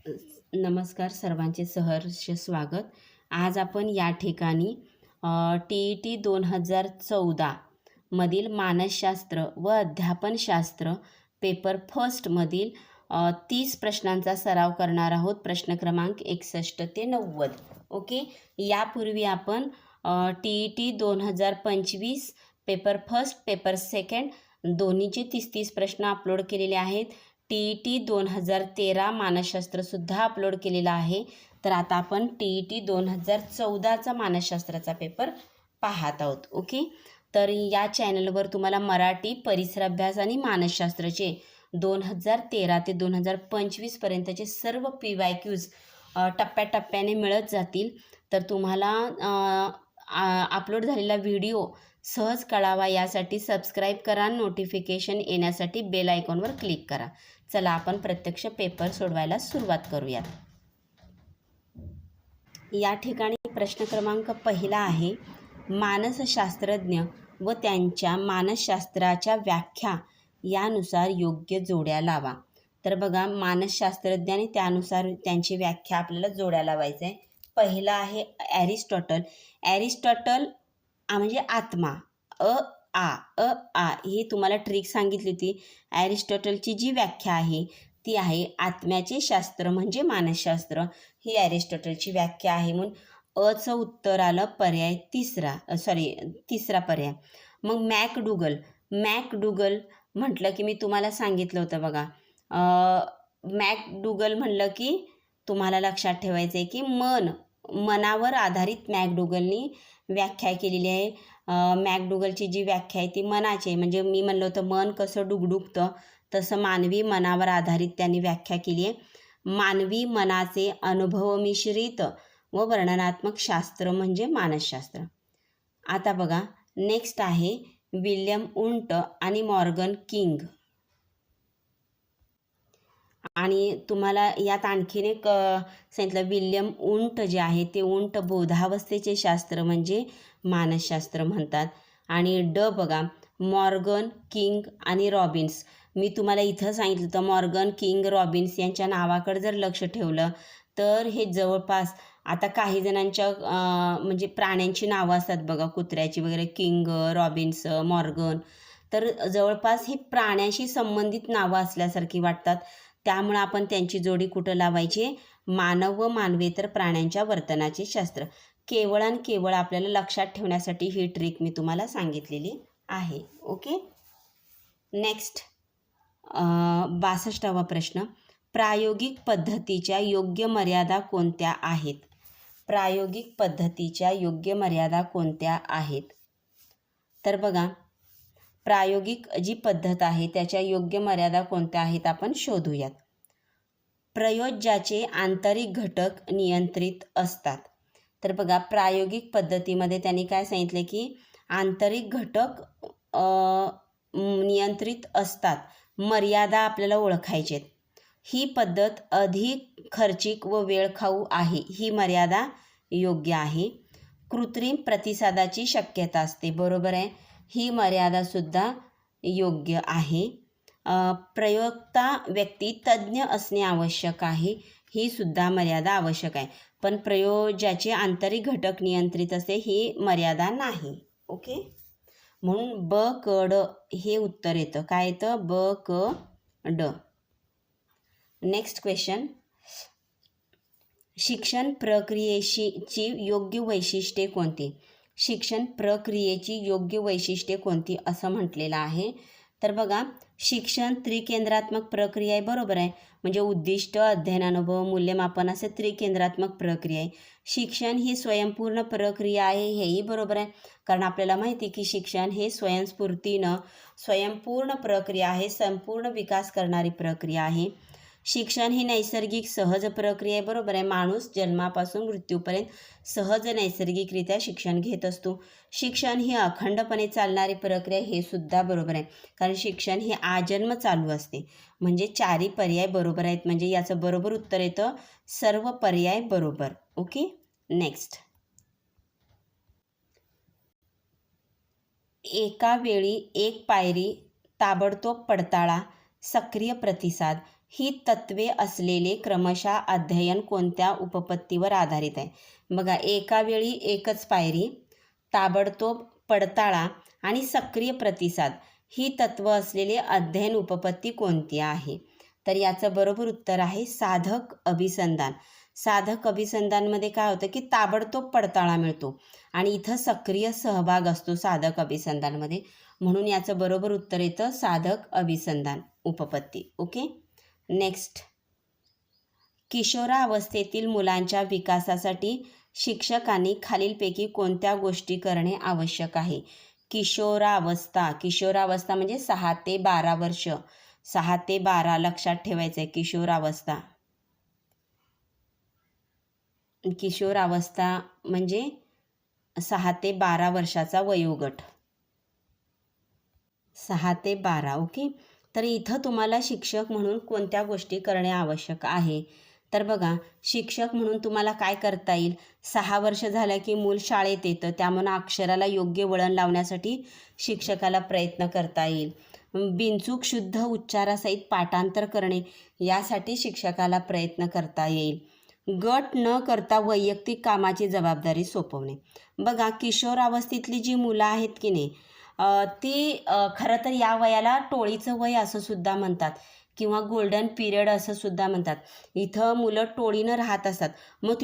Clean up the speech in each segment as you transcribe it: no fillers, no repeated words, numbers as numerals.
नमस्कार, सर्वांचे सहर्ष स्वागत. आज आपण या ठिकाणी TET 2014 मधील मानसशास्त्र व अध्यापनशास्त्र पेपर फर्स्टमधील 30 प्रश्नांचा सराव करणार आहोत. प्रश्न क्रमांक 61 ते 90. ओके. यापूर्वी आपण TET 2025 paper first, paper second दोन्हीचे 30 प्रश्न अपलोड केलेले आहेत. TET 2013 मानसशास्त्रसुद्धा अपलोड केलेला आहे. तर आता आपण TET 2014चा मानसशास्त्राचा पेपर पाहत आहोत. ओके. तर या चॅनलवर तुम्हाला मराठी, परिसर अभ्यास आणि मानसशास्त्राचे 2013 ते 2025 पर्यंतचे सर्व PYQs टप्प्याटप्प्याने मिळत जातील. तर तुम्हाला अपलोड झालेला व्हिडिओ सहज कळावा यासाठी सबस्क्राईब करा. नोटिफिकेशन येण्यासाठी बेल आयकॉनवर क्लिक करा. चला आपण प्रत्यक्ष पेपर सोडवायला सुरुवात करूयात. या ठिकाणी प्रश्न क्रमांक पहिला आहे, मानसशास्त्रज्ञ व त्यांच्या मानसशास्त्राच्या व्याख्या यानुसार योग्य जोड्या लावा. तर बघा, मानसशास्त्रज्ञ आणि त्यानुसार त्यांची व्याख्या आपल्याला जोड्या लावायचं आहे. पहिला आहे ॲरिस्टॉटल म्हणजे आत्मा. ही तुम्हाला ट्रिक सांगितली होती. ॲरिस्टॉटलची जी व्याख्या आहे ती आहे आत्म्याचे शास्त्र म्हणजे मानसशास्त्र. ही ॲरिस्टॉटलची व्याख्या आहे. म्हणून अचं उत्तर आलं पर्याय तिसरा पर्याय. मग मॅकडुगल म्हटलं की मी तुम्हाला सांगितलं होतं बघा. मॅकडुगल म्हटलं की तुम्हाला लक्षात ठेवायचं आहे की मनावर आधारित मॅकडुगलनी व्याख्या केलेली आहे. मॅकडुगलची जी व्याख्या आहे ती मनाची आहे. म्हणजे मी म्हणलं होतं मन कसं डुगडुगतं तसं मानवी मनावर आधारित त्यांनी व्याख्या केली आहे. मानवी मनाचे अनुभवमिश्रित व वर्णनात्मक शास्त्र म्हणजे मानसशास्त्र. आता बघा, नेक्स्ट आहे विल्यम वुंट आणि मॉर्गन किंग. आणि तुम्हाला यात आणखीन एक सांगितलं, विल्यम वुंट जे आहे ते वुंट बोधावस्थेचे शास्त्र म्हणजे मानसशास्त्र म्हणतात. आणि बघा, मॉर्गन किंग आणि रॉबिन्स. मी तुम्हाला इथं सांगितलं होतं मॉर्गन किंग रॉबिन्स यांच्या नावाकडे जर लक्ष ठेवलं तर हे जवळपास आता काही जणांच्या म्हणजे प्राण्यांची नावं असतात बघा, कुत्र्याची वगैरे, किंग, रॉबिन्स, मॉर्गन. तर जवळपास ही प्राण्याशी संबंधित नावं असल्यासारखी वाटतात. त्यामुळे आपण त्यांची जोडी कुठं लावायची? मानव व मानवेतर प्राण्यांच्या वर्तनाचे शास्त्र. केवळ आणि केवळ आपल्याला लक्षात ठेवण्यासाठी ही ट्रिक मी तुम्हाला सांगितलेली आहे. ओके. नेक्स्ट 62वा प्रश्न, प्रायोगिक पद्धतीच्या योग्य मर्यादा कोणत्या आहेत? प्रायोगिक पद्धतीच्या योग्य मर्यादा कोणत्या आहेत? तर बघा, प्रायोगिक जी पद्धत आहे त्याच्या योग्य मर्यादा कोणत्या आहेत आपण शोधूयात. प्रयोज्याचे आंतरिक घटक नियंत्रित असतात. तर बघा, प्रायोगिक पद्धतीमध्ये त्यांनी काय सांगितले की आंतरिक घटक नियंत्रित असतात. मर्यादा आपल्याला ओळखायचे. ही पद्धत अधिक खर्चिक व वेळखाऊ आहे. ही मर्यादा योग्य आहे. कृत्रिम प्रतिसादाची शक्यता असते. बरोबर आहे. ही मर्यादासुद्धा योग्य आहे. प्रयोक्ता व्यक्ती तज्ज्ञ असणे आवश्यक आहे. ही सुद्धा मर्यादा आवश्यक आहे. पण प्रयोज्याचे आंतरिक घटक नियंत्रित असते ही मर्यादा नाही. ओके. म्हणून ब क ड हे उत्तर येतं. काय येतं? ब क ड. नेक्स्ट क्वेश्चन, शिक्षण प्रक्रियेची योग्य वैशिष्ट्ये कोणती? शिक्षण प्रक्रियेची योग्य वैशिष्ट्ये कोणती असं म्हटलेलं आहे. तर बघा, शिक्षण त्रिकेंद्रात्मक प्रक्रिया आहे. बरोबर आहे. म्हणजे उद्दिष्ट, अध्ययन, अनुभव, मूल्यमापन असे त्रिकेंद्रात्मक प्रक्रिया आहे. शिक्षण ही स्वयंपूर्ण प्रक्रिया आहे. हेही बरोबर आहे. कारण आपल्याला माहिती आहे की शिक्षण हे स्वयंस्फूर्तीनं स्वयंपूर्ण प्रक्रिया आहे. संपूर्ण विकास करणारी प्रक्रिया आहे. शिक्षण ही नैसर्गिक सहज प्रक्रिया आहे. बरोबर आहे. माणूस जन्मापासून मृत्यूपर्यंत सहज नैसर्गिकरित्या शिक्षण घेत असतो. शिक्षण ही अखंडपणे चालणारी प्रक्रिया, हे सुद्धा बरोबर आहे. कारण शिक्षण हे आजन्म चालू असते. म्हणजे चारही पर्याय बरोबर आहेत. म्हणजे याचं बरोबर उत्तर येतं सर्व पर्याय बरोबर. ओके. नेक्स्ट, एका वेळी एक पायरी ताबडतोब पडताळा सक्रिय प्रतिसाद ही तत्वे असलेले क्रमशः अध्ययन कोणत्या उपपत्तीवर आधारित आहे? बघा, एका वेळी एकच पायरी, ताबडतोब पडताळा आणि सक्रिय प्रतिसाद ही तत्व असलेले अध्ययन उपपत्ती कोणती आहे? तर याचं बरोबर उत्तर आहे साधक अभिसंधान. साधक अभिसंधानमध्ये काय होतं की ताबडतोब पडताळा मिळतो आणि इथं सक्रिय सहभाग असतो साधक अभिसंधानमध्ये, म्हणून याचं बरोबर उत्तर येतं साधक अभिसंधान उपपत्ती. ओके. नेक्स्ट, किशोरावस्थेतील मुलांच्या विकासासाठी शिक्षकांनी खालीलपैकी कोणत्या गोष्टी करणे आवश्यक आहे? किशोरावस्था म्हणजे 6 ते 12 वर्ष, 6 ते 12 लक्षात ठेवायचं आहे. किशोरावस्था म्हणजे 6 ते 12 वर्षाचा वयोगट, 6 ते 12. ओके. तर इथं तुम्हाला शिक्षक म्हणून कोणत्या गोष्टी करणे आवश्यक आहे? तर बघा, शिक्षक म्हणून तुम्हाला काय करता येईल? 6 वर्ष झालं की मूल शाळेत येतं, त्यामुळे अक्षराला योग्य वळण लावण्यासाठी शिक्षकाला प्रयत्न करता येईल. बिनचूक शुद्ध उच्चारासहित पाठांतर करणे, यासाठी शिक्षकाला प्रयत्न करता येईल. गट न करता वैयक्तिक कामाची जबाबदारी सोपवणे. बघा, किशोरावस्थेतली जी मुलं आहेत की नाही, ती खरं तर या वयाला टोळीचं वय असं सुद्धा म्हणतात किंवा गोल्डन पिरियड असं सुद्धा म्हणतात. इथं मुलं टोळीनं राहत असतात, मग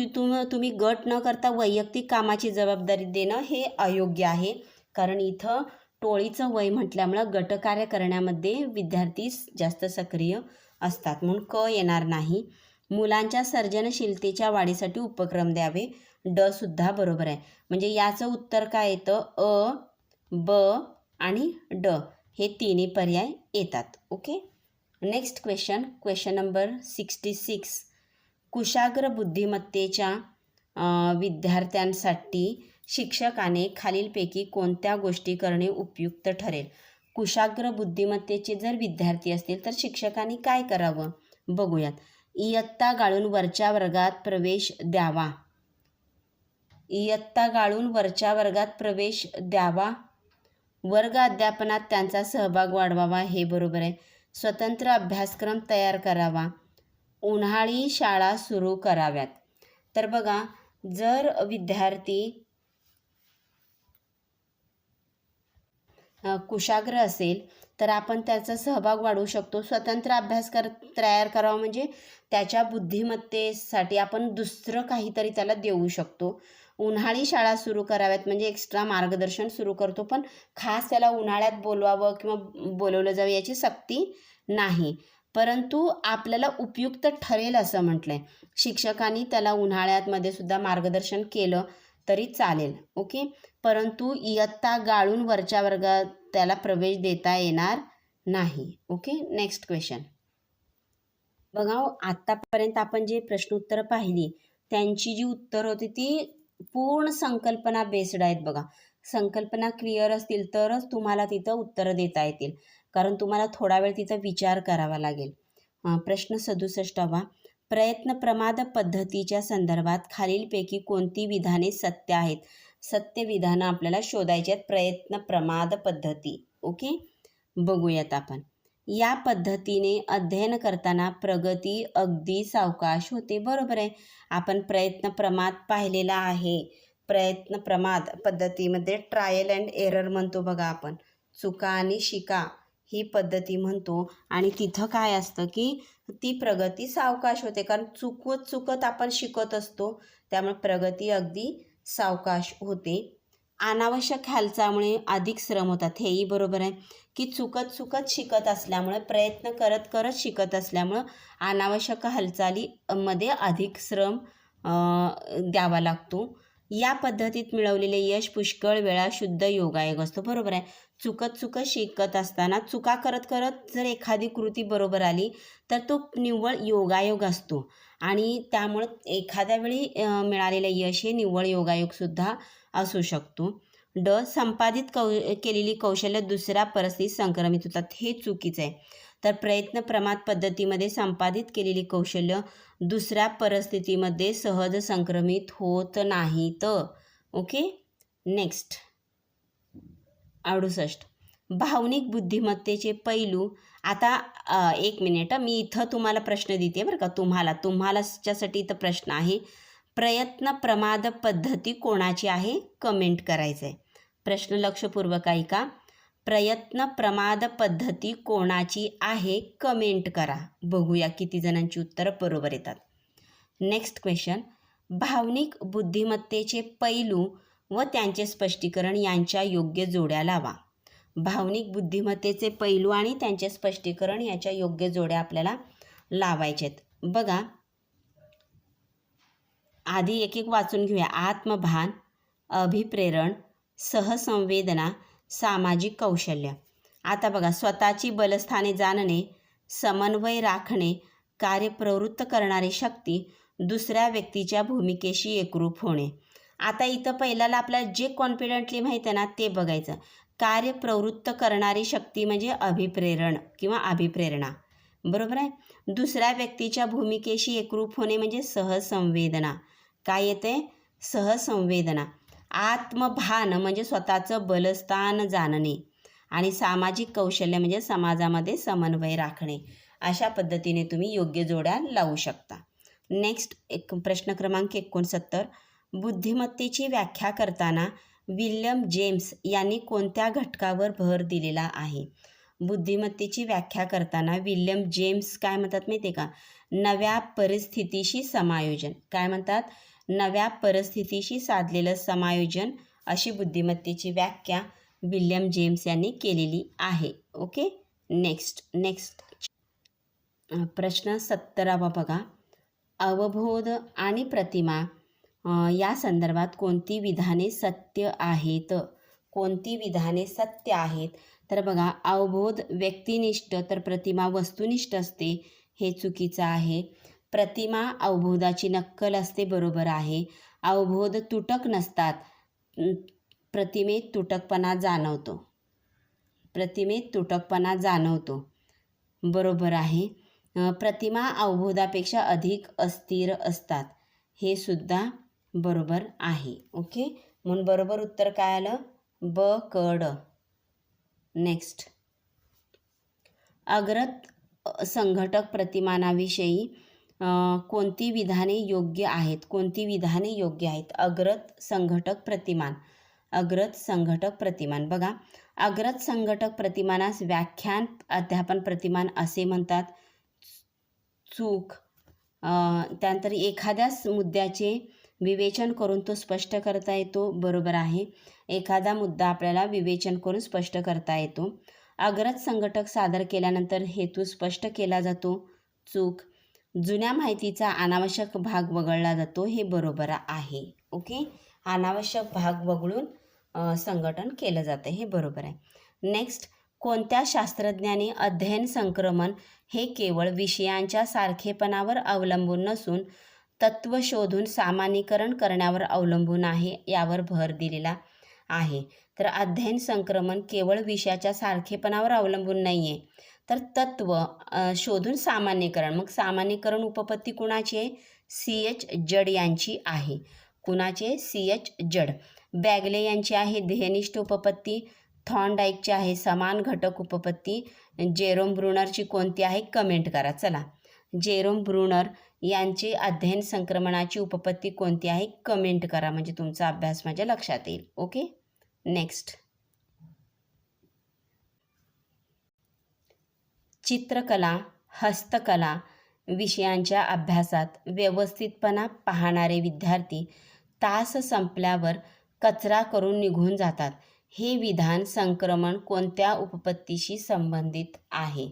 तुम्ही गट न करता वैयक्तिक कामाची जबाबदारी देणं हे अयोग्य आहे, कारण इथं टोळीचं वय म्हटल्यामुळं गटकार्य करण्यामध्ये विद्यार्थी जास्त सक्रिय असतात, म्हणून क येणार नाही. मुलांच्या सर्जनशीलतेच्या वाढीसाठी उपक्रम द्यावे, ड सुद्धा बरोबर आहे. म्हणजे याचं उत्तर काय येतं? अ, ब आणि ड हे तिन्ही पर्याय येतात. ओके. Next question number 66. कुशाग्र बुद्धिमत्तेच्या विद्यार्थ्यांसाठी शिक्षकाने खालीलपैकी कोणत्या गोष्टी करणे उपयुक्त ठरेल? कुशाग्र बुद्धिमत्तेचे जर विद्यार्थी असतील तर शिक्षकांनी काय करावं बघूयात. इयत्ता गाळून वरच्या वर्गात प्रवेश द्यावा. इयत्ता गाळून वरच्या वर्गात प्रवेश द्यावा. वर्ग अध्यापनात त्यांचा सहभाग वाढवावा, हे बरोबर आहे. स्वतंत्र अभ्यासक्रम तयार करावा. उन्हाळी शाळा सुरू कराव्यात. तर बघा, जर विद्यार्थी कुशाग्र असेल तर आपण त्याचा सहभाग वाढवू शकतो. स्वतंत्र अभ्यासक्रम तयार करावा म्हणजे त्याच्या बुद्धिमत्तेसाठी आपण दुसरं काहीतरी त्याला देऊ शकतो. उन्हाळी शाळा सुरू कराव्यात म्हणजे एक्स्ट्रा मार्गदर्शन सुरू करतो, पण खास त्याला उन्हाळ्यात बोलवावं किंवा बोलवलं जावं याची सक्ती नाही, परंतु आपल्याला उपयुक्त ठरेल असं म्हटलं आहे. शिक्षकांनी त्याला उन्हाळ्यामध्ये सुद्धा मार्गदर्शन केलं तरी चालेल. ओके. परंतु इयत्ता गाळून वरच्या वर्गात त्याला प्रवेश देता येणार नाही. ओके. नेक्स्ट क्वेश्चन बघा, आत्तापर्यंत आपण जे प्रश्नोत्तरं पाहिली त्यांची जी उत्तरं होती ती पूर्ण संकल्पना बेस्ड आहेत. बघा, संकल्पना क्लिअर असतील तरच तुम्हाला तिथं उत्तरं देता येतील, कारण तुम्हाला थोडा वेळ तिथं विचार करावा लागेल. प्रश्न 67वा. प्रयत्न प्रमाद पद्धतीच्या संदर्भात खालीलपैकी कोणती विधाने सत्य आहेत? सत्य विधानं आपल्याला शोधायची आहेत प्रयत्न प्रमाद पद्धती. ओके. बघूयात आपण. या पद्धतीने अध्ययन करताना प्रगती अगदी सावकाश होते. बरोबर आहे, आपण प्रयत्न प्रमाद पाहिलेला आहे. प्रयत्न प्रमाद पद्धतीमध्ये ट्रायल अँड एरर म्हणतो बघा आपण, चुका आणि शिका ही पद्धती म्हणतो, आणि तिथं काय असतं की ती प्रगती सावकाश होते, कारण चुकत आपण शिकत असतो, त्यामुळे प्रगती अगदी सावकाश होते. अनावश्यक हालचालीमुळे अधिक श्रम होतात, हेही बरोबर आहे की चुकत शिकत असल्यामुळे, प्रयत्न करत शिकत असल्यामुळं अनावश्यक हालचालीमध्ये अधिक श्रम द्यावा लागतो. या पद्धतीत मिळवलेले यश पुष्कळ वेळा शुद्ध योगायोग असतो. बरोबर आहे, चुकत शिकत असताना चुका करत जर एखादी कृती बरोबर आली तर तो निव्वळ योगायोग असतो, आणि त्यामुळं एखाद्या वेळी मिळालेलं यश हे निव्वळ योगायोगसुद्धा असू शकतो. ड. संपादित केलेली कौशल्य दुसऱ्या परिस्थितीत संक्रमित होतात, हे चुकीचं आहे. तर प्रयत्न प्रमाद पद्धतीमध्ये संपादित केलेली कौशल्य दुसऱ्या परिस्थितीमध्ये सहज संक्रमित होत नाहीत. ओके. नेक्स्ट 68. भावनिक बुद्धिमत्तेचे पैलू आता एक मिनिट, मी इथं तुम्हाला प्रश्न देते बरं का. तुम्हालाच्यासाठी इथं प्रश्न आहे. प्रयत्न प्रमाद पद्धती कोणाची आहे? कमेंट करायचं आहे. प्रश्न लक्षपूर्वक ऐका. प्रयत्न प्रमाद पद्धती कोणाची आहे? कमेंट करा. बघूया किती जणांची उत्तरं बरोबर येतात. Next question. भावनिक बुद्धिमत्तेचे पैलू व त्यांचे स्पष्टीकरण यांच्या योग्य जोड्या लावा. भावनिक बुद्धिमत्तेचे पैलू आणि त्यांचे स्पष्टीकरण याच्या योग्य जोड्या आपल्याला लावायचे आहेत. बघा, आधी एक एक वाचून घेऊया. आत्मभान, अभिप्रेरण, सहसंवेदना, सामाजिक कौशल्य. आता बघा, स्वतःची बलस्थाने जाणणे, समन्वय राखणे, कार्यप्रवृत्त करणारी शक्ती, दुसऱ्या व्यक्तीच्या भूमिकेशी एकरूप होणे. आता इथं पहिल्याला आपल्याला जे कॉन्फिडेंटली माहिती आहे ना ते बघायचं. कार्यप्रवृत्त करणारी शक्ती म्हणजे अभिप्रेरण किंवा अभिप्रेरणा, बरोबर आहे. दुसऱ्या व्यक्तीच्या भूमिकेशी एकरूप होणे म्हणजे सहसंवेदना. काय येते? सहसंवेदना. आत्मभान म्हणजे स्वतःचं बलस्थान जाणणे आणि सामाजिक कौशल्य म्हणजे समाजामध्ये समन्वय राखणे. अशा पद्धतीने तुम्ही योग्य जोड्या लावू शकता. नेक्स्ट प्रश्न क्रमांक 69. बुद्धिमत्तेची व्याख्या करताना विल्यम जेम्स यांनी कोणत्या घटकावर भर दिलेला आहे? बुद्धिमत्तेची व्याख्या करताना विल्यम जेम्स काय म्हणतात माहिती आहे का? नव्या परिस्थितीशी समायोजन. काय म्हणतात? नव्या परिस्थितीशी साधलेलं समायोजन, अशी बुद्धिमत्तेची व्याख्या विल्यम जेम्स यांनी केलेली आहे. ओके. नेक्स्ट प्रश्न 70 बघा. अवबोध आणि प्रतिमा या संदर्भात कोणती विधाने सत्य आहेत? कोणती विधाने सत्य आहेत? तर बघा, अवबोध व्यक्तिनिष्ठ तर प्रतिमा वस्तुनिष्ठ असते, हे चुकीचं आहे. प्रतिमा अवबोधाची नक्कल असते, बरोबर आहे. अवबोध तुटक नसतात, प्रतिमेत तुटकपणा जाणवतो, बरोबर आहे. प्रतिमा अवबोधापेक्षा अधिक अस्थिर असतात, हे सुद्धा बरोबर आहे. ओके, म्हणून बरोबर उत्तर काय आलं? ब, क, ड. नेक्स्ट. अग्रत संघटक प्रतिमानाविषयी कोणती विधाने योग्य आहेत? अग्रत संघटक प्रतिमान. बघा, अग्रत संघटक प्रतिमानास व्याख्यान अध्यापन प्रतिमान असे म्हणतात. चूक. त्यानंतर एखाद्याच मुद्द्याचे विवेचन करून तो स्पष्ट करता येतो, बरोबर आहे. एखादा मुद्दा आपल्याला विवेचन करून स्पष्ट करता येतो. अग्रत संघटक सादर केल्यानंतर हेतू स्पष्ट केला जातो, चूक. जुन्या माहितीचा अनावश्यक भाग वगळला जातो, हे बरोबर आहे. ओके, अनावश्यक भाग वगळून संघटन केलं जातं, हे बरोबर आहे. नेक्स्ट. कोणत्या शास्त्रज्ञाने अध्ययन संक्रमण हे केवळ विषयांच्या सारखेपणावर अवलंबून नसून तत्व शोधून सामान्यीकरण करण्यावर अवलंबून आहे, यावर भर दिलेला आहे? तर अध्ययन संक्रमण केवळ विषयाच्या सारखेपणावर अवलंबून नाही आहे, तर तत्व शोधून सामान्यीकरण. मग सामान्यीकरण उपपत्ती कुणाची आहे? C.H. जड यांची आहे. कुणाची आहे? C.H. जड. बॅगले यांची आहे ध्येयनिष्ठ उपपत्ती. थॉर्नडाईकची आहे समान घटक उपपत्ती. जेरोम ब्रुनरची कोणती आहे? कमेंट करा. चला, जेरोम ब्रुनर यांची अध्ययन संक्रमणाची उपपत्ती कोणती आहे? कमेंट करा, म्हणजे तुमचा अभ्यास माझ्या लक्षात येईल. ओके. नेक्स्ट. चित्रकला, हस्तकला विषयांच्या अभ्यासात व्यवस्थितपणा पाहणारे विद्यार्थी तास संपल्यावर कचरा करून निघून जातात. हे विधान संक्रमण कोणत्या उपपत्तीशी संबंधित आहे?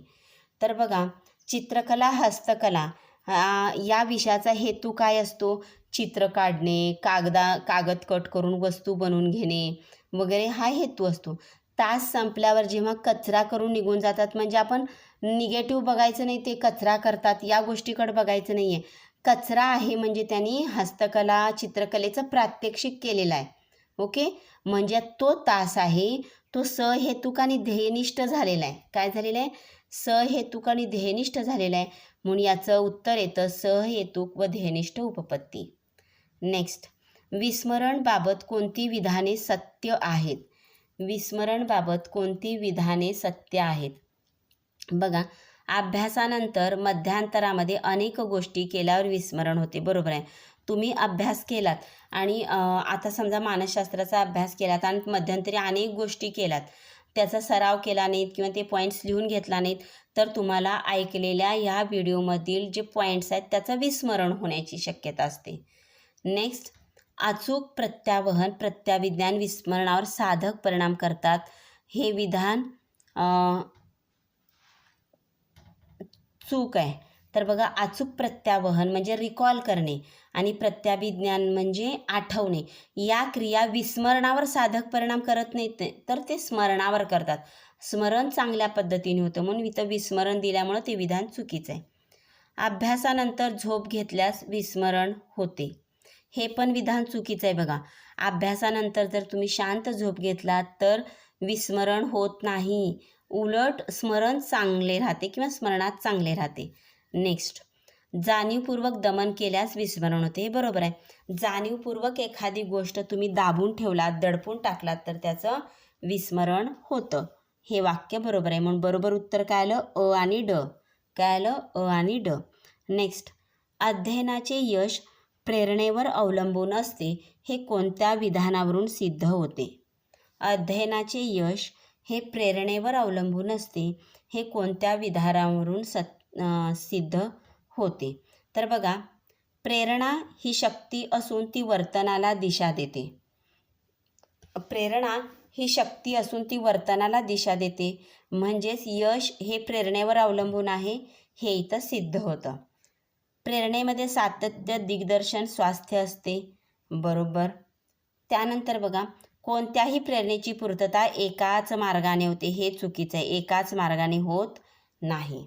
तर बघा, चित्रकला, हस्तकला या विषयाचा हेतू काय असतो? चित्र काढणे, कागद कट करून वस्तू बनवून घेणे वगैरे हा हेतू असतो. तास संपल्यावर जेव्हा कचरा करून निघून जातात, म्हणजे आपण निगेटिव्ह बघायचं नाही, ते कचरा करतात या गोष्टीकडे बघायचं नाही आहे. कचरा आहे म्हणजे त्यांनी हस्तकला, चित्रकलेचं प्रात्यक्षिक केलेलं आहे. ओके, म्हणजे तो तास आहे तो सहेतुक आणि ध्येयनिष्ठ झालेला आहे. काय झालेलं आहे? सहेतुक आणि ध्येयनिष्ठ झालेला आहे, म्हणून याचं उत्तर येतं सहेतुक व ध्येयनिष्ठ उपपत्ती. नेक्स्ट. विस्मरणबाबत कोणती विधाने सत्य आहेत? विस्मरणबाबत कोणती विधाने सत्य आहेत? बघा, अभ्यासानंतर मध्यांतरामध्ये अनेक गोष्टी केल्यावर विस्मरण होते. बरोबर आहे. तुम्ही अभ्यास केलात आणि आता समजा मानसशास्त्राचा अभ्यास केलात आणि मध्यंतरी अनेक गोष्टी केल्यात, त्याचा सराव केला नाहीत किंवा ते पॉईंट्स लिहून घेतला नाहीत, तर तुम्हाला ऐकलेल्या ह्या व्हिडिओमधील जे पॉईंट्स आहेत त्याचं विस्मरण होण्याची शक्यता असते. नेक्स्ट, अचूक प्रत्यावहन, प्रत्याविज्ञान विस्मरणावर साधक परिणाम करतात. हे विधान चूक आहे. तर बघा, अचूक प्रत्यावहन म्हणजे रिकॉल करणे आणि प्रत्याभिज्ञान म्हणजे आठवणे. या क्रिया विस्मरणावर साधक परिणाम करत नाहीत, तर ते स्मरणावर करतात. स्मरण चांगल्या पद्धतीने होतं, म्हणून इथं विस्मरण दिल्यामुळं ते विधान चुकीचं आहे. अभ्यासानंतर झोप घेतल्यास विस्मरण होते. हे पण विधान चुकीचं आहे. बघा, अभ्यासानंतर जर तुम्ही शांत झोप घेतलात तर विस्मरण होत नाही, उलट स्मरण चांगले राहते किंवा स्मरणात चांगले राहते. नेक्स्ट, जाणीवपूर्वक दमन केल्यास विस्मरण होते. हे बरोबर आहे. जाणीवपूर्वक एखादी गोष्ट तुम्ही दाबून ठेवलात, दडपून टाकलात तर त्याचं विस्मरण होतं. हे वाक्य बरोबर आहे. म्हणून बरोबर उत्तर काय आलं? अ आणि ड. काय आलं? अ आणि ड. नेक्स्ट, अध्ययनाचे यश प्रेरणेवर अवलंबून असते. हे कोणत्या विधानावरून सिद्ध होते? अध्ययनाचे यश हे प्रेरणेवर अवलंबून असते. हे कोणत्या विधानावरून सिद्ध होते? तर बघा, प्रेरणा ही शक्ती असून ती वर्तनाला दिशा देते. प्रेरणा ही शक्ती असून ती वर्तनाला दिशा देते. म्हणजेच यश हे प्रेरणेवर अवलंबून आहे, हे इथं सिद्ध होतं. प्रेरणेमध्ये सातत्य, दिग्दर्शन, स्वास्थ्य असते. बरोबर. त्यानंतर बघा, कोणत्याही प्रेरणेची पूर्तता एकाच मार्गाने होते. हे चुकीचं आहे. एकाच मार्गाने होत नाही.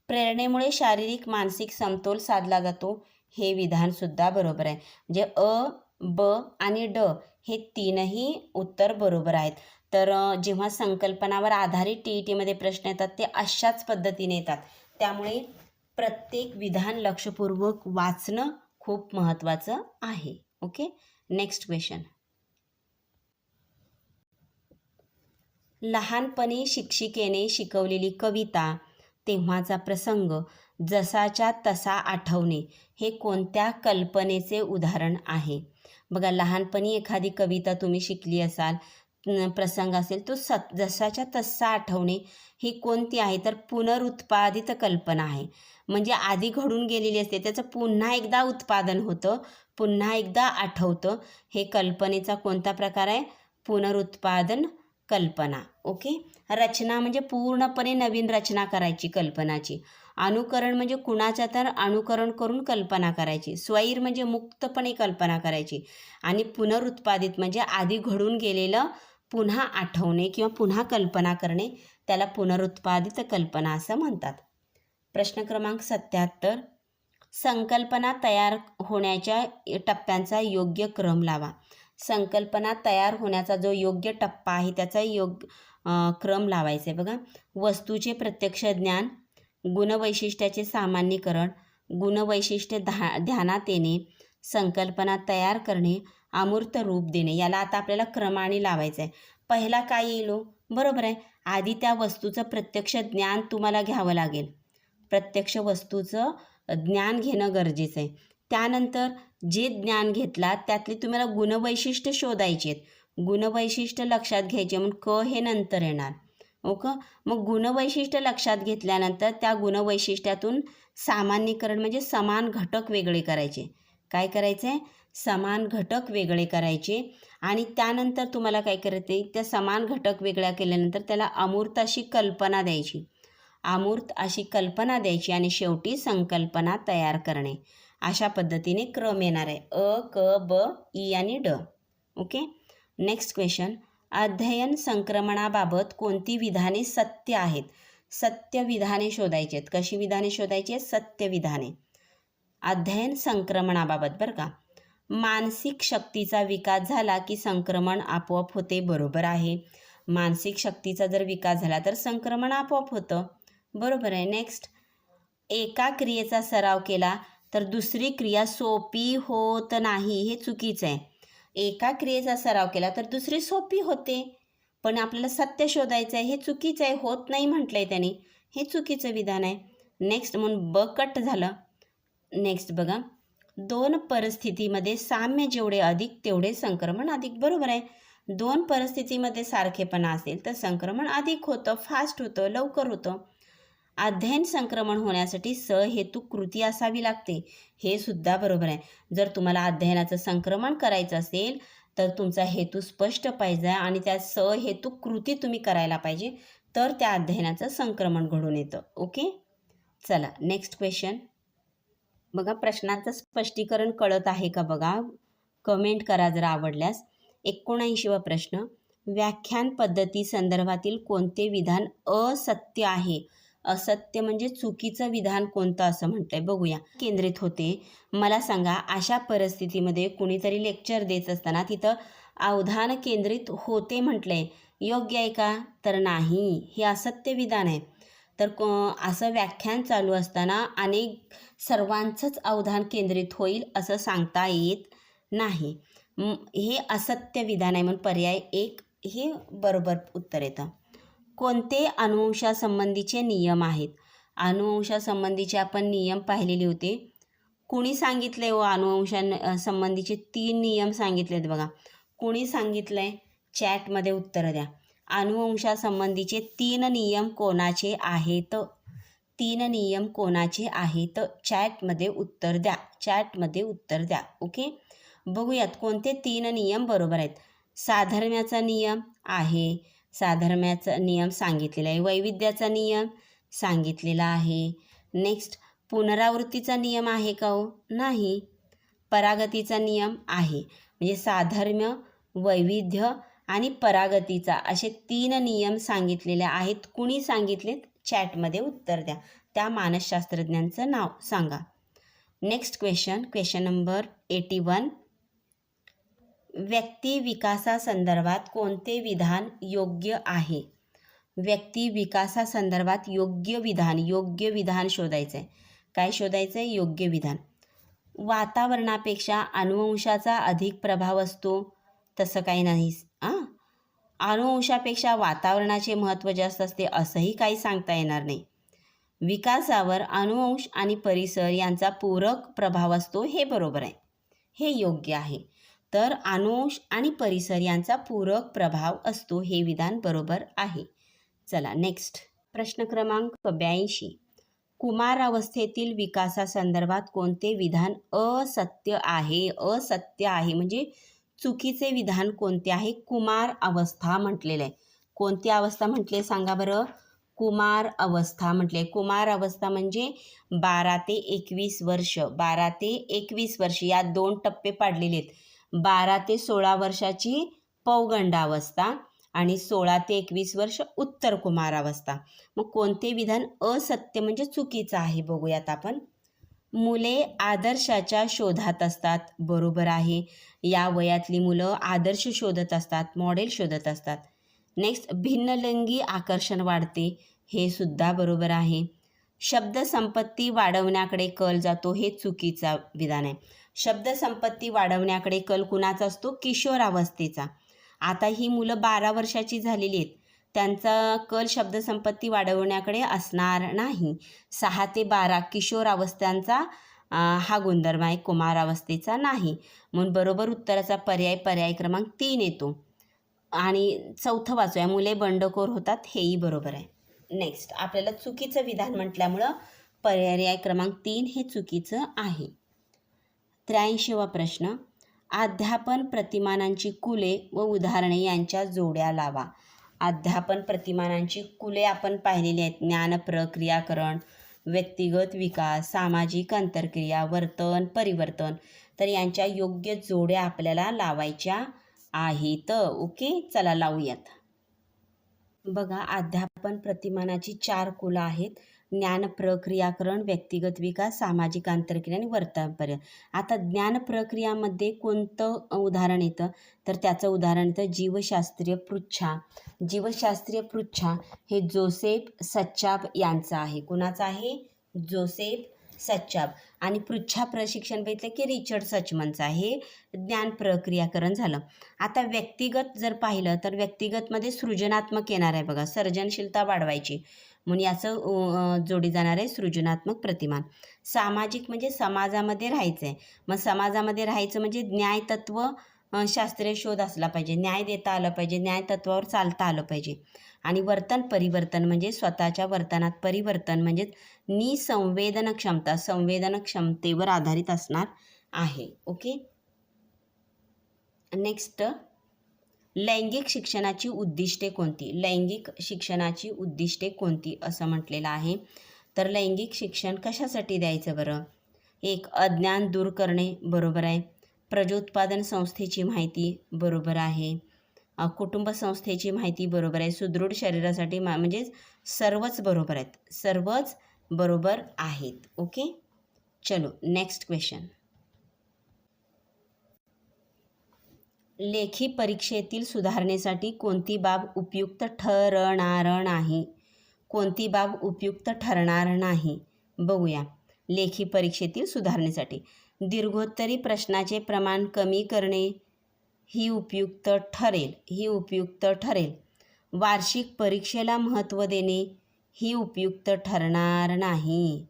प्रेरणेमुळे शारीरिक मानसिक समतोल साधला जातो. हे विधानसुद्धा बरोबर आहे. म्हणजे अ, ब आणि ड हे तीनही उत्तर बरोबर आहेत. तर जेव्हा संकल्पनावर आधारित TETमध्ये प्रश्न येतात ते अशाच पद्धतीने येतात. त्यामुळे प्रत्येक विधान लक्षपूर्वक वाचणं खूप महत्त्वाचं आहे. ओके. Next question. लहानपणी शिक्षिकेने शिकवलेली कविता, तेव्हाचा प्रसंग, जसाच्या तसा आठवणे हे कोणत्या कल्पनेचे उदाहरण आहे? बघा, लहानपणी एखादी कविता तुम्ही शिकली असाल, प्रसंग असेल, तो जसाच्या तसा आठवणे ही कोणती आहे? तर पुनरुत्पादित कल्पना आहे. म्हणजे आधी घडून गेलेली असते, त्याचं पुन्हा एकदा उत्पादन होतं, पुन्हा एकदा आठवतं. हे कल्पनेचा कोणता प्रकार आहे? पुनरुत्पादन कल्पना. ओके. रचना म्हणजे पूर्णपणे नवीन रचना करायची कल्पनाची. अनुकरण म्हणजे कुणाच्या तर अनुकरण करून कल्पना करायची. स्वैर म्हणजे मुक्तपणे कल्पना करायची. आणि पुनरुत्पादित म्हणजे आधी घडून गेलेलं पुन्हा आठवणे किंवा पुन्हा कल्पना करणे, त्याला पुनरुत्पादित कल्पना असं म्हणतात. प्रश्न क्रमांक 77. संकल्पना तयार होण्याच्या टप्प्यांचा योग्य क्रम लावा. संकल्पना तयार होण्याचा जो योग्य टप्पा आहे त्याचा क्रम लावायचा आहे. बघा, वस्तूचे प्रत्यक्ष ज्ञान, गुणवैशिष्ट्याचे सामान्यीकरण, गुणवैशिष्ट्ये ध्यानात येणे, संकल्पना तयार करणे, अमूर्त रूप देणे. याला आता आपल्याला क्रमाने लावायचं आहे. पहिला काय येईल? बरोबर आहे, आधी त्या वस्तूचं प्रत्यक्ष ज्ञान तुम्हाला घ्यावं लागेल. प्रत्यक्ष वस्तूचं ज्ञान घेणं गरजेचं आहे. त्यानंतर जे ज्ञान घेतलात त्यातली तुम्हाला गुणवैशिष्ट्य शोधायची आहेत. गुणवैशिष्ट्य लक्षात घ्यायचे, म्हणून क हे नंतर येणार. ओके. मग गुणवैशिष्ट्य लक्षात घेतल्यानंतर त्या गुणवैशिष्ट्यातून सामान्यीकरण म्हणजे समान घटक वेगळे करायचे. काय करायचं आहे? समान घटक वेगळे करायचे. आणि त्यानंतर तुम्हाला काय करायचं आहे? त्या समान घटक वेगळ्या केल्यानंतर त्याला अमूर्त अशी कल्पना द्यायची. अमूर्त अशी कल्पना द्यायची आणि शेवटी संकल्पना तयार करणे. अशा पद्धतीने क्रम येणार आहे. अ, क, ब, ई आणि ड. ओके. Next question. अध्ययन संक्रमणाबाबत कोणती विधाने सत्य आहेत? सत्य विधाने शोधायची आहेत. कशी विधाने शोधायची आहेत? सत्य विधाने. अध्ययन संक्रमणाबाबत बरं का. मानसिक शक्तीचा विकास झाला की संक्रमण आपोआप होते. बरोबर आहे. मानसिक शक्तीचा जर विकास झाला तर संक्रमण आपोआप होतं. बरोबर आहे. नेक्स्ट. एका क्रियेचा सराव केला तर दुसरी क्रिया सोपी होत नाही. हे चुकीचं आहे. एका क्रियेचा सराव केला तर दुसरी सोपी होते, पण आपल्याला सत्य शोधायचं आहे. हे चुकीचं आहे. होत नाही म्हटलं आहे त्यांनी. हे चुकीचं विधान आहे. नेक्स्ट म्हणून ब कट झालं. नेक्स्ट बघा, दोन परिस्थितीमध्ये साम्य जेवढे अधिक तेवढे संक्रमण अधिक. बरोबर आहे. दोन परिस्थितीमध्ये सारखेपणा असेल तर संक्रमण अधिक होतं, फास्ट होतं, लवकर होतं. अध्ययन संक्रमण होण्यासाठी सहेतुक कृती असावी लागते. हे सुद्धा बरोबर आहे. जर तुम्हाला अध्ययनाचं संक्रमण करायचं असेल तर तुमचा हेतू स्पष्ट पाहिजे आणि त्या सहेतुक कृती तुम्ही करायला पाहिजे, तर त्या अध्ययनाचं संक्रमण घडून येतं. ओके, चला नेक्स्ट क्वेश्चन बघा. प्रश्नाचं स्पष्टीकरण कळत आहे का बघा, कमेंट करा जर आवडल्यास. 79वा प्रश्न, व्याख्यान पद्धती संदर्भातील कोणते विधान असत्य आहे? असत्य म्हणजे चुकीचं विधान कोणतं असं म्हटलंय बघूया. केंद्रित होते. मला सांगा, अशा परिस्थितीमध्ये कुणीतरी लेक्चर देत असताना तिथं अवधान केंद्रित होते म्हटलंय, योग्य आहे का? तर नाही, हे असत्य विधान आहे. तर असं व्याख्यान चालू असताना सर्वांचंच अवधान केंद्रित होईल असं सांगता येत नाही. हे असत्य विधान आहे. म्हणून पर्याय 1 हे बरोबर उत्तर येतं. कोणते अनुवंशासंबंधीचे नियम आहेत? अनुवंशासंबंधीचे आपण नियम पाहिलेले होते. कुणी सांगितले व अनुवंशासंबंधीचे 3 नियम सांगितलेत बघा. कुणी सांगितलंय? चॅटमध्ये उत्तर द्या. अनुवंशासंबंधीचे 3 नियम कोणाचे आहेत? 3 नियम कोणाचे आहेत? चॅटमध्ये उत्तर द्या. चॅटमध्ये उत्तर द्या. ओके, बघूयात कोणते 3 नियम बरोबर आहेत. साधर्म्याचा नियम आहे. साधर्म्याचा नियम सांगितलेला आहे. वैविध्याचा नियम सांगितलेला आहे. नेक्स्ट, पुनरावृत्तीचा नियम आहे का हो? नाही. परागतीचा नियम आहे. म्हणजे साधर्म्य, वैविध्य आणि परागतीचा असे 3 नियम सांगितलेले आहेत. कुणी सांगितलेत? चॅटमध्ये उत्तर द्या. त्या मानसशास्त्रज्ञांचं नाव सांगा. नेक्स्ट क्वेश्चन नंबर 81, व्यक्ती विकासासंदर्भात कोणते विधान योग्य आहे? व्यक्ती विकासासंदर्भात योग्य विधान शोधायचं आहे. काय शोधायचं आहे? योग्य विधान. वातावरणापेक्षा अनुवंशाचा अधिक प्रभाव असतो, तसं काही नाही. अनुवंशापेक्षा वातावरणाचे महत्त्व जास्त असते असंही काही सांगता येणार नाही. विकासावर अनुवंश आणि परिसर यांचा पूरक प्रभाव असतो, हे बरोबर आहे. हे योग्य आहे. तर अनुवंश आणि परिसर यांचा पूरक प्रभाव असतो, हे विधान बरोबर आहे. चला नेक्स्ट प्रश्न क्रमांक 82, कुमार अवस्थेतील विकासासंदर्भात कोणते विधान असत्य आहे? असत्य आहे म्हणजे चुकीचे विधान कोणते आहे? कुमार अवस्था म्हटलेलं आहे. कोणती अवस्था म्हटले सांगा बरं? कुमार अवस्था म्हटले. कुमार अवस्था म्हणजे 12 ते 21 वर्ष. 12 ते 21 वर्ष यात 2 टप्पे पाडलेले आहेत. 12 ते 16 वर्षाची पौगंडावस्था आणि 16 ते 21 वर्ष उत्तर कुमारावस्था. मग कोणते विधान असत्य म्हणजे चुकीचं आहे बघूयात आपण. मुले आदर्शाच्या शोधात असतात. बरोबर आहे. या वयातली मुलं आदर्श शोधत असतात, मॉडेल शोधत असतात. नेक्स्ट, भिन्नलिंगी आकर्षण वाढते. हे सुद्धा बरोबर आहे. शब्दसंपत्ती वाढवण्याकडे कल जातो. हे चुकीचा विधान आहे. शब्दसंपत्ती वाढवण्याकडे कल कुणाचा असतो? किशोरावस्थेचा. आता ही मुलं 12 वर्षाची झालेली आहेत, त्यांचा कल शब्दसंपत्ती वाढवण्याकडे असणार नाही. 6 ते 12 किशोरावस्थांचा हा गुणधर्म आहे, कुमारावस्थेचा नाही. म्हणून बरोबर उत्तराचा पर्याय क्रमांक 3 येतो. आणि चौथं वाचूया, मुले बंडखोर होतात. हेही बरोबर आहे. नेक्स्ट, आपल्याला चुकीचं विधान म्हटल्यामुळं पर्याय क्रमांक 3 हे चुकीचं आहे. 83वा प्रश्न, अध्यापन प्रतिमानांची कुले व उदाहरणे यांच्या जोड्या लावा. अध्यापन प्रतिमानांची कुले आपण पाहिलेली आहेत. ज्ञान प्रक्रियाकरण, व्यक्तिगत विकास, सामाजिक आंतरक्रिया, वर्तन, परिवर्तन. तर यांच्या योग्य जोड्या आपल्याला लावायच्या आहेत. ओके, चला लावूयात. बघा, अध्यापन प्रतिमानाची 4 कुलं आहेत. ज्ञान प्रक्रियाकरण, व्यक्तिगत विकास, सामाजिक आंतरक्रिया आणि वर्तनपर्यंत. आता ज्ञान प्रक्रियामध्ये कोणतं उदाहरण येतं? तर त्याचं उदाहरण येतं जीवशास्त्रीय पृच्छा. जीवशास्त्रीय पृच्छा हे जोसेफ सच्चाब यांचं आहे. कुणाचं आहे? जोसेफ सच्चाब. आणि पृच्छा प्रशिक्षण बघितलं की रिचर्ड सचमनचा, हे ज्ञान प्रक्रियाकरण झालं. आता व्यक्तिगत जर पाहिलं तर व्यक्तिगतमध्ये सृजनात्मक येणार आहे बघा, सर्जनशीलता वाढवायची म्हणून याचं जोडी जाणार आहे सृजनात्मक प्रतिमान. सामाजिक म्हणजे समाजामध्ये राहायचं आहे, मग समाजामध्ये राहायचं म्हणजे न्यायतत्व शास्त्रीय शोध असला पाहिजे, न्याय देता आलं पाहिजे, न्यायतत्वावर चालता आलं पाहिजे. आणि वर्तन परिवर्तन म्हणजे स्वतःच्या वर्तनात परिवर्तन म्हणजे निसंवेदन क्षमता, संवेदन क्षमतेवर आधारित असणार आहे. ओके. नेक्स्ट, लैंगिक शिक्षणाची उद्दिष्टे कोणती? लैंगिक शिक्षणाची उद्दिष्टे कोणती असं म्हटलेलं आहे. तर लैंगिक शिक्षण कशासाठी द्यायचं बरं? एक, अज्ञान दूर करणे, बरोबर आहे. प्रजोत्पादन संस्थेची माहिती, बरोबर आहे. कुटुंब संस्थेची माहिती, बरोबर आहे. सुदृढ शरीरासाठी म्हणजे सर्वच बरोबर आहेत, सर्वच बरोबर आहेत. ओके. चलो नेक्स्ट क्वेश्चन. लेखी परीक्षेतील सुधारणेसाठी कोणती बाब उपयुक्त ठरणार नाही? कोणती बाब उपयुक्त ठरणार नाही? बघूया. लेखी परीक्षेतील सुधारणेसाठी दीर्घोत्तरी प्रश्नाचे प्रमाण कमी करणे ही उपयुक्त ठरेल, ही उपयुक्त ठरेल. वार्षिक परीक्षेला महत्त्व देणे ही उपयुक्त ठरणार नाही.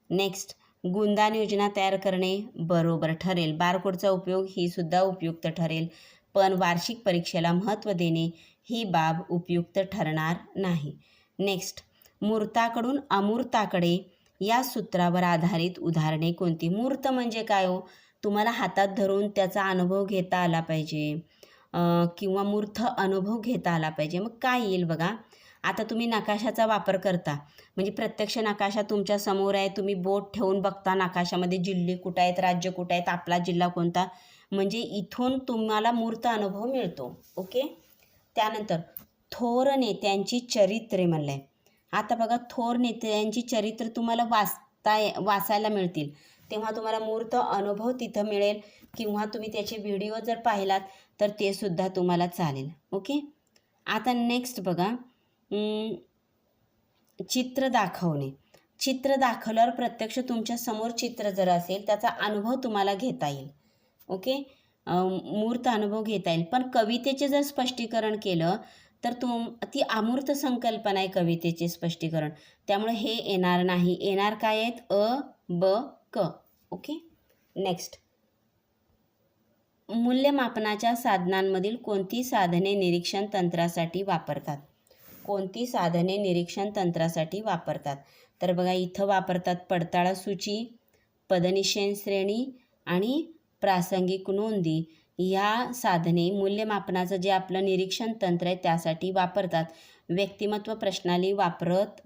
नेक्स्ट, गुणदान योजना तयार करणे बरोबर ठरेल. बारकोडचा उपयोग ही सुद्धा उपयुक्त ठरेल, पण वार्षिक परीक्षेला महत्त्व देणे ही बाब उपयुक्त ठरणार नाही. नेक्स्ट, मूर्ताकडून अमूर्ताकडे या सूत्रावर आधारित उदाहरणे कोणती? मूर्त म्हणजे काय हो? तुम्हाला हातात धरून त्याचा अनुभव घेता आला पाहिजे किंवा मूर्त अनुभव घेता आला पाहिजे. मग काय येईल बघा. आता तुम्ही नकाशाचा वापर करता म्हणजे प्रत्यक्ष नकाशा तुमच्या समोर आहे, तुम्ही बोट ठेवून बघता नकाशामध्ये जिल्हे कुठं आहेत, राज्य कुठं आहेत, आपला जिल्हा कोणता, म्हणजे इथून तुम्हाला मूर्त अनुभव मिळतो. ओके. त्यानंतर थोर नेत्यांची चरित्रे म्हणलं आहे. आता बघा, थोर नेत्यांची चरित्र तुम्हाला वाचायला मिळतील, तेव्हा तुम्हाला मूर्त अनुभव तिथं मिळेल, किंवा तुम्ही त्याचे व्हिडिओ जर पाहिलात तर ते सुद्धा तुम्हाला चालेल. ओके. आता नेक्स्ट बघा, चित्र दाखवणे. चित्र दाखवल्यावर प्रत्यक्ष तुमच्या समोर चित्र जर असेल त्याचा अनुभव तुम्हाला घेता येईल. ओके. मूर्त अनुभव घेता येईल. पण कवितेचे जर स्पष्टीकरण केलं तर ती अमूर्त संकल्पना आहे कवितेचे स्पष्टीकरण, त्यामुळे हे येणार नाही. येणार काय आहेत? अ, ब, क. ओके. नेक्स्ट, मूल्यमापनाच्या साधनांमधील कोणती साधने निरीक्षण तंत्रासाठी वापरतात? कोणती साधने निरीक्षण तंत्रासाठी वापरतात? तर बघा, इथं वापरतात पडताळा सूची, पदनिषेध श्रेणी आणि प्रासंगिक नोंदी. या साधने मूल्यमापनाचं जे आपलं निरीक्षण तंत्र आहे त्यासाठी वापरतात. व्यक्तिमत्व प्रश्नावली वापरत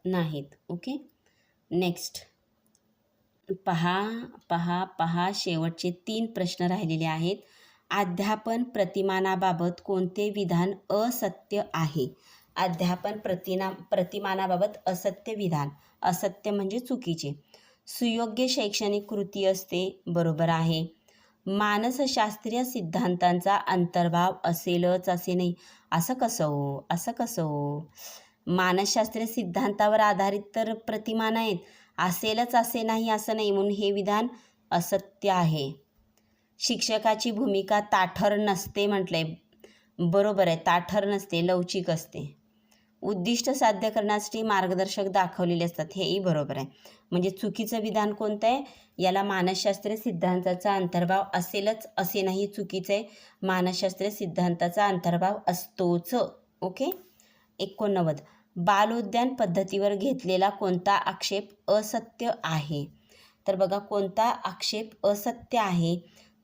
नाहीत. ओके. नेक्स्ट, पहा शेवटचे 3 प्रश्न राहिलेले आहेत. अध्यापन प्रतिमानाबाबत कोणते विधान असत्य आहे? अध्यापन प्रतिमानाबाबत असत्य विधान, असत्य म्हणजे चुकीचे. सुयोग्य शैक्षणिक कृती असते, बरोबर आहे. मानसशास्त्रीय सिद्धांतांचा अंतर्भाव असेलच असे नाही. असं कसं हो? मानसशास्त्रीय सिद्धांतावर आधारित तर प्रतिमान आहेत, असेलच असे नाही असं नाही, म्हणून हे विधान असत्य आहे. शिक्षकाची भूमिका ताठर नसते म्हटलंय, बरोबर आहे, ताठर नसते, लवचिक असते. उद्दिष्ट साध्य करण्यासाठी मार्गदर्शक दाखवलेले असतात, हेही बरोबर आहे. म्हणजे चुकीचं विधान कोणतं आहे? याला मानसशास्त्रीय सिद्धांताचा अंतर्भाव असेलच असे नाही, चुकीचं आहे. मानसशास्त्रीय सिद्धांताचा अंतर्भाव असतोच. ओके. 89, बालोद्यान पद्धतीवर घेतलेला कोणता आक्षेप असत्य आहे? तर बघा, कोणता आक्षेप असत्य आहे?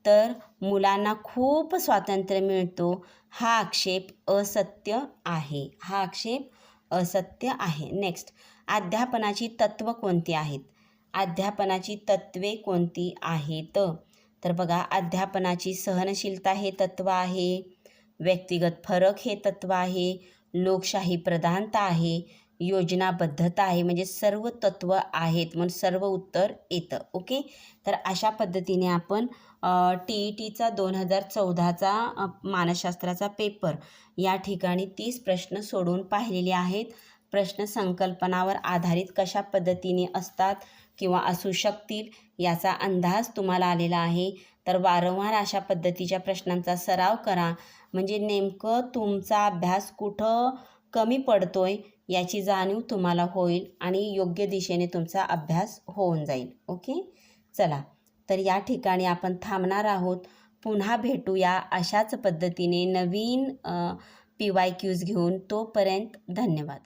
तर मुलांना खूप स्वातंत्र्य मिळतो, हा आक्षेप असत्य आहे. हा आक्षेप असत्य आहे. नेक्स्ट, अध्यापनाची तत्त्व कोणती आहेत? अध्यापनाची तत्त्वे कोणती आहेत? तर बघा, अध्यापनाची सहनशीलता हे तत्त्व आहे, व्यक्तिगत फरक हे तत्त्व आहे, लोकशाही प्रधानता आहे, योजनाबद्धता आहे, म्हणजे सर्व तत्त्व आहेत, म्हणून सर्व उत्तर येतं. ओके. तर अशा पद्धतीने आपण TETचा 2014चा मानसशास्त्राचा पेपर या ठिकाणी 30 प्रश्न सोडवून पाहिलेले आहेत. प्रश्न संकल्पनावर आधारित कशा पद्धतीने असतात, किंवा असू शकतील याचा अंदाज तुम्हाला आलेला आहे. तर वारंवार अशा पद्धतीच्या प्रश्नांचा सराव करा, म्हणजे नेमकं तुमचा अभ्यास कुठं कमी पडतोय याची जाणीव तुम्हाला होईल आणि योग्य दिशेने तुमचा अभ्यास होऊन जाईल. ओके, चला तर या ठिकाणी आपण थांबणार आहोत. पुन्हा भेटूया अशाच पद्धतीने नवीन PYQs घेऊन. तोपर्यंत धन्यवाद.